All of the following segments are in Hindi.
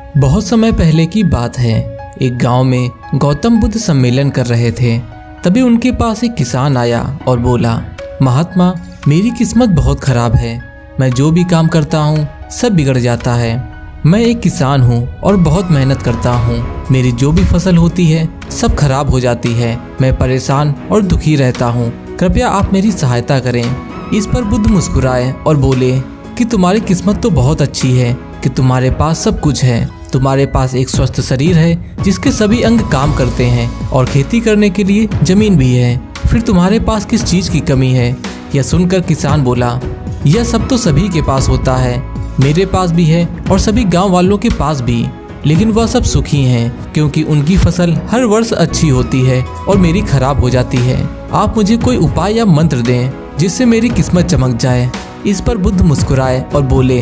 बहुत समय पहले की बात है। एक गांव में गौतम बुद्ध सम्मेलन कर रहे थे। तभी उनके पास एक किसान आया और बोला, महात्मा, मेरी किस्मत बहुत खराब है। मैं जो भी काम करता हूँ सब बिगड़ जाता है। मैं एक किसान हूँ और बहुत मेहनत करता हूँ। मेरी जो भी फसल होती है सब खराब हो जाती है। मैं परेशान और दुखी रहता हूँ। कृपया आप मेरी सहायता करें। इस पर बुद्ध मुस्कुराए और बोले कि तुम्हारी किस्मत तो बहुत अच्छी है कि तुम्हारे पास सब कुछ है। तुम्हारे पास एक स्वस्थ शरीर है जिसके सभी अंग काम करते हैं और खेती करने के लिए जमीन भी है। फिर तुम्हारे पास किस चीज की कमी है? यह सुनकर किसान बोला, यह सब तो सभी के पास होता है। मेरे पास भी है और सभी गांव वालों के पास भी, लेकिन वह सब सुखी हैं क्योंकि उनकी फसल हर वर्ष अच्छी होती है और मेरी खराब हो जाती है। आप मुझे कोई उपाय या मंत्र दें जिससे मेरी किस्मत चमक जाए। इस पर बुद्ध मुस्कुराए और बोले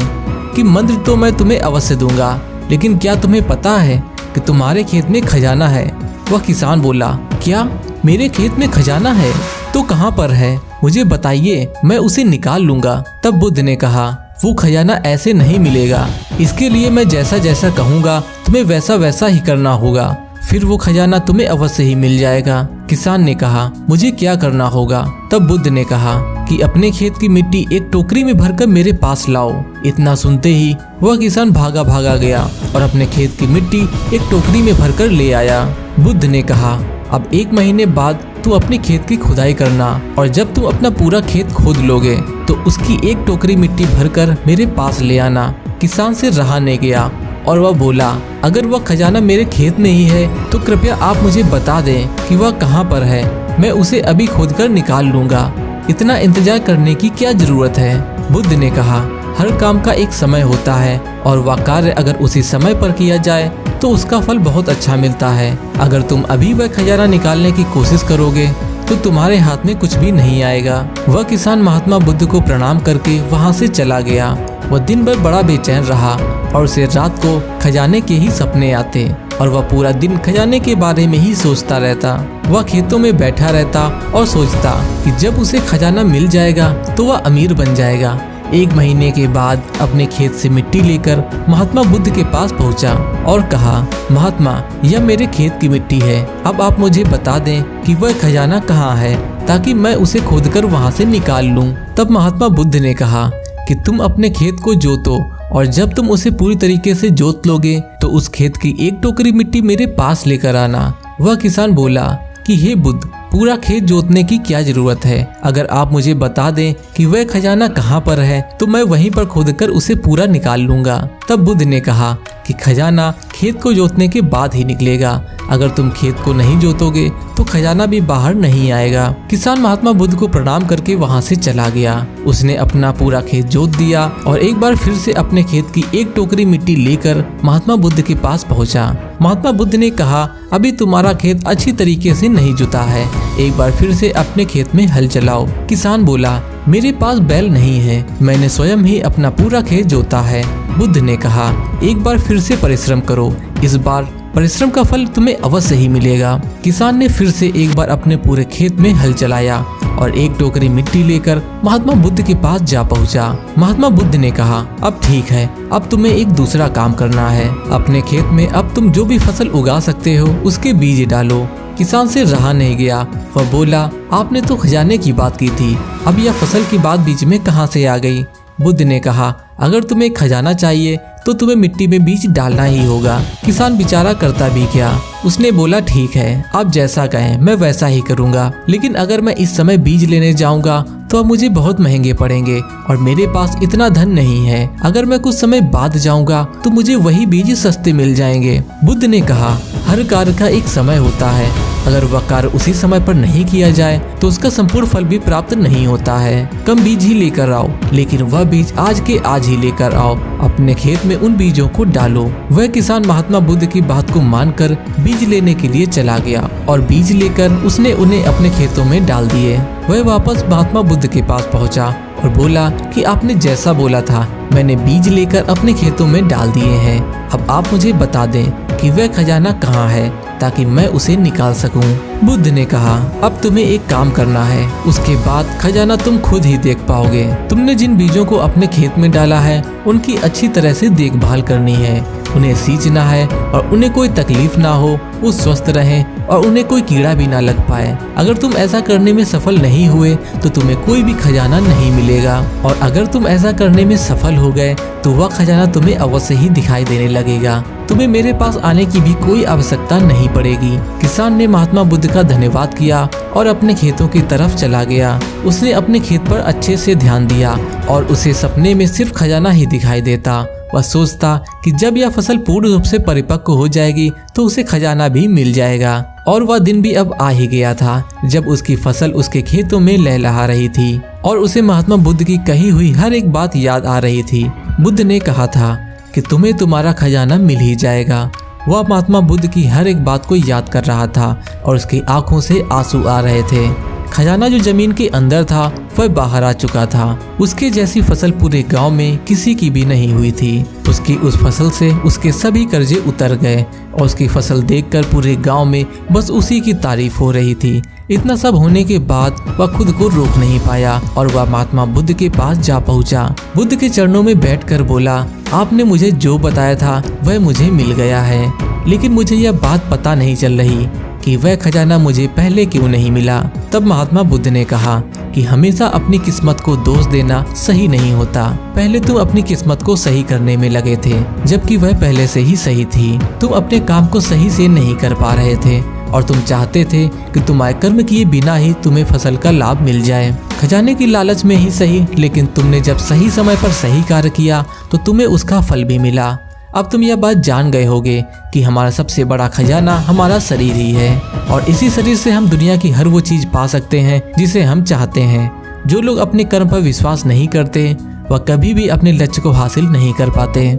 कि मंत्र तो मैं तुम्हें अवश्य दूंगा, लेकिन क्या तुम्हें पता है कि तुम्हारे खेत में खजाना है? वह किसान बोला, क्या मेरे खेत में खजाना है? तो कहाँ पर है? मुझे बताइए, मैं उसे निकाल लूंगा। तब बुद्ध ने कहा, वो खजाना ऐसे नहीं मिलेगा। इसके लिए मैं जैसा जैसा कहूँगा तुम्हें वैसा वैसा ही करना होगा, फिर वो खजाना तुम्हें अवश्य ही मिल जाएगा। किसान ने कहा, मुझे क्या करना होगा? तब बुद्ध ने कहा कि अपने खेत की मिट्टी एक टोकरी में भरकर मेरे पास लाओ। इतना सुनते ही वह किसान भागा भागा गया और अपने खेत की मिट्टी एक टोकरी में भरकर ले आया। बुद्ध ने कहा, अब 1 महीने बाद तू अपने खेत की खुदाई करना और जब तू अपना पूरा खेत खोद लोगे तो उसकी एक टोकरी मिट्टी भरकर मेरे पास ले आना। किसान से रहा नहीं गया और वह बोला, अगर वह खजाना मेरे खेत में ही है तो कृपया आप मुझे बता दें कि वह कहाँ पर है। मैं उसे अभी खोदकर निकाल लूंगा। इतना इंतजार करने की क्या जरूरत है? बुद्ध ने कहा, हर काम का एक समय होता है और वह कार्य अगर उसी समय पर किया जाए तो उसका फल बहुत अच्छा मिलता है। अगर तुम अभी वह खजाना निकालने की कोशिश करोगे तो तुम्हारे हाथ में कुछ भी नहीं आएगा। वह किसान महात्मा बुद्ध को प्रणाम करके वहाँ से चला गया। वह दिन भर बड़ा बेचैन रहा और उसे रात को खजाने के ही सपने आते और वह पूरा दिन खजाने के बारे में ही सोचता रहता। वह खेतों में बैठा रहता और सोचता कि जब उसे खजाना मिल जाएगा तो वह अमीर बन जाएगा। 1 महीने के बाद अपने खेत से मिट्टी लेकर महात्मा बुद्ध के पास पहुंचा और कहा, महात्मा, यह मेरे खेत की मिट्टी है। अब आप मुझे बता दें कि वह खजाना कहाँ है ताकि मैं उसे खोदकर वहां से निकाल लूं। तब महात्मा बुद्ध ने कहा कि तुम अपने खेत को जोतो और जब तुम उसे पूरी तरीके से जोत लोगे तो उस खेत की एक टोकरी मिट्टी मेरे पास लेकर आना। वह किसान बोला कि हे बुद्ध, पूरा खेत जोतने की क्या जरूरत है? अगर आप मुझे बता दें कि वह खजाना कहाँ पर है तो मैं वहीं पर खोदकर उसे पूरा निकाल लूंगा। तब बुद्ध ने कहा कि खजाना खेत को जोतने के बाद ही निकलेगा। अगर तुम खेत को नहीं जोतोगे तो खजाना भी बाहर नहीं आएगा। किसान महात्मा बुद्ध को प्रणाम करके वहां से चला गया। उसने अपना पूरा खेत जोत दिया और एक बार फिर से अपने खेत की एक टोकरी मिट्टी लेकर महात्मा बुद्ध के पास पहुंचा। महात्मा बुद्ध ने कहा, अभी तुम्हारा खेत अच्छी तरीके से नहीं जुता है, एक बार फिर से अपने खेत में हल चलाओ। किसान बोला, मेरे पास बैल नहीं है, मैंने स्वयं ही अपना पूरा खेत जोता है। बुद्ध ने कहा, एक बार फिर से परिश्रम करो, इस बार परिश्रम का फल तुम्हें अवश्य ही मिलेगा। किसान ने फिर से एक बार अपने पूरे खेत में हल चलाया और एक टोकरी मिट्टी लेकर महात्मा बुद्ध के पास जा पहुंचा। महात्मा बुद्ध ने कहा, अब ठीक है, अब तुम्हें एक दूसरा काम करना है। अपने खेत में अब तुम जो भी फसल उगा सकते हो उसके बीज डालो। किसान से रहा नहीं गया। वह बोला, आपने तो खजाने की बात की थी, अब यह फसल की बात बीच में कहां से आ गई? बुद्ध ने कहा, अगर तुम्हें खजाना चाहिए तो तुम्हें मिट्टी में बीज डालना ही होगा। किसान बेचारा करता भी क्या, उसने बोला, ठीक है, आप जैसा कहें मैं वैसा ही करूँगा, लेकिन अगर मैं इस समय बीज लेने जाऊँगा तो अब मुझे बहुत महंगे पड़ेंगे और मेरे पास इतना धन नहीं है। अगर मैं कुछ समय बाद जाऊँगा तो मुझे वही बीज सस्ते मिल जाएंगे। बुद्ध ने कहा, हर कार्य का एक समय होता है, अगर वह कार्य उसी समय पर नहीं किया जाए तो उसका संपूर्ण फल भी प्राप्त नहीं होता है। कम बीज ही लेकर आओ, लेकिन वह बीज आज के आज ही लेकर आओ। अपने खेत में उन बीजों को डालो। वह किसान महात्मा बुद्ध की बात को मानकर बीज लेने के लिए चला गया और बीज लेकर उसने उन्हें अपने खेतों में डाल दिए। वह वापस महात्मा बुद्ध के पास पहुंचा और बोला कि आपने जैसा बोला था मैंने बीज लेकर अपने खेतों में डाल दिए हैं। अब आप मुझे बता दें कि वह खजाना कहाँ है ताकि मैं उसे निकाल सकूं। बुद्ध ने कहा, अब तुम्हें एक काम करना है, उसके बाद खजाना तुम खुद ही देख पाओगे। तुमने जिन बीजों को अपने खेत में डाला है उनकी अच्छी तरह से देखभाल करनी है। उन्हें सींचना है और उन्हें कोई तकलीफ ना हो, वो स्वस्थ रहें और उन्हें कोई कीड़ा भी ना लग पाए। अगर तुम ऐसा करने में सफल नहीं हुए तो तुम्हें कोई भी खजाना नहीं मिलेगा, और अगर तुम ऐसा करने में सफल हो गए तो वह खजाना तुम्हें अवश्य ही दिखाई देने लगेगा। तुम्हें मेरे पास आने की भी कोई आवश्यकता नहीं पड़ेगी। किसान ने महात्मा बुद्ध का धन्यवाद किया और अपने खेतों की तरफ चला गया। उसने अपने खेत पर अच्छे से ध्यान दिया और उसे सपने में सिर्फ खजाना ही दिखाई देता। वह सोचता कि जब यह फसल पूर्ण रूप से परिपक्व हो जाएगी तो उसे खजाना भी मिल जाएगा। और वह दिन भी अब आ ही गया था जब उसकी फसल उसके खेतों में लहलहा रही थी और उसे महात्मा बुद्ध की कही हुई हर एक बात याद आ रही थी। बुद्ध ने कहा था कि तुम्हें तुम्हारा खजाना मिल ही जाएगा। वह महात्मा बुद्ध की हर एक बात को याद कर रहा था और उसकी आंखों से आंसू आ रहे थे। खजाना जो जमीन के अंदर था वह बाहर आ चुका था। उसके जैसी फसल पूरे गांव में किसी की भी नहीं हुई थी। उसकी उस फसल से उसके सभी कर्जे उतर गए और उसकी फसल देखकर पूरे गांव में बस उसी की तारीफ हो रही थी। इतना सब होने के बाद वह खुद को रोक नहीं पाया और वह महात्मा बुद्ध के पास जा पहुंचा। बुद्ध के चरणों में बैठकर बोला, आपने मुझे जो बताया था वह मुझे मिल गया है, लेकिन मुझे यह बात पता नहीं चल रही कि वह खजाना मुझे पहले क्यों नहीं मिला। तब महात्मा बुद्ध ने कहा कि हमेशा अपनी किस्मत को दोष देना सही नहीं होता। पहले तुम अपनी किस्मत को सही करने में लगे थे जबकि वह पहले से ही सही थी। तुम अपने काम को सही से नहीं कर पा रहे थे और तुम चाहते थे कि तुम्हारे कर्म किए बिना ही तुम्हें फसल का लाभ मिल जाए, खजाने की लालच में ही सही, लेकिन तुमने जब सही समय पर सही कार्य किया तो तुम्हें उसका फल भी मिला। अब तुम यह बात जान गए होगे कि हमारा सबसे बड़ा खजाना हमारा शरीर ही है और इसी शरीर से हम दुनिया की हर वो चीज पा सकते हैं जिसे हम चाहते हैं। जो लोग अपने कर्म पर विश्वास नहीं करते वह कभी भी अपने लक्ष्य को हासिल नहीं कर पाते।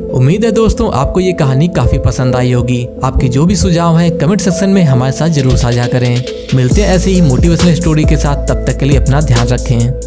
उम्मीद है दोस्तों आपको ये कहानी काफी पसंद आई होगी। आपके जो भी सुझाव हैं कमेंट सेक्शन में हमारे साथ जरूर साझा करें। मिलते हैं ऐसे ही मोटिवेशनल स्टोरी के साथ, तब तक के लिए अपना ध्यान रखें।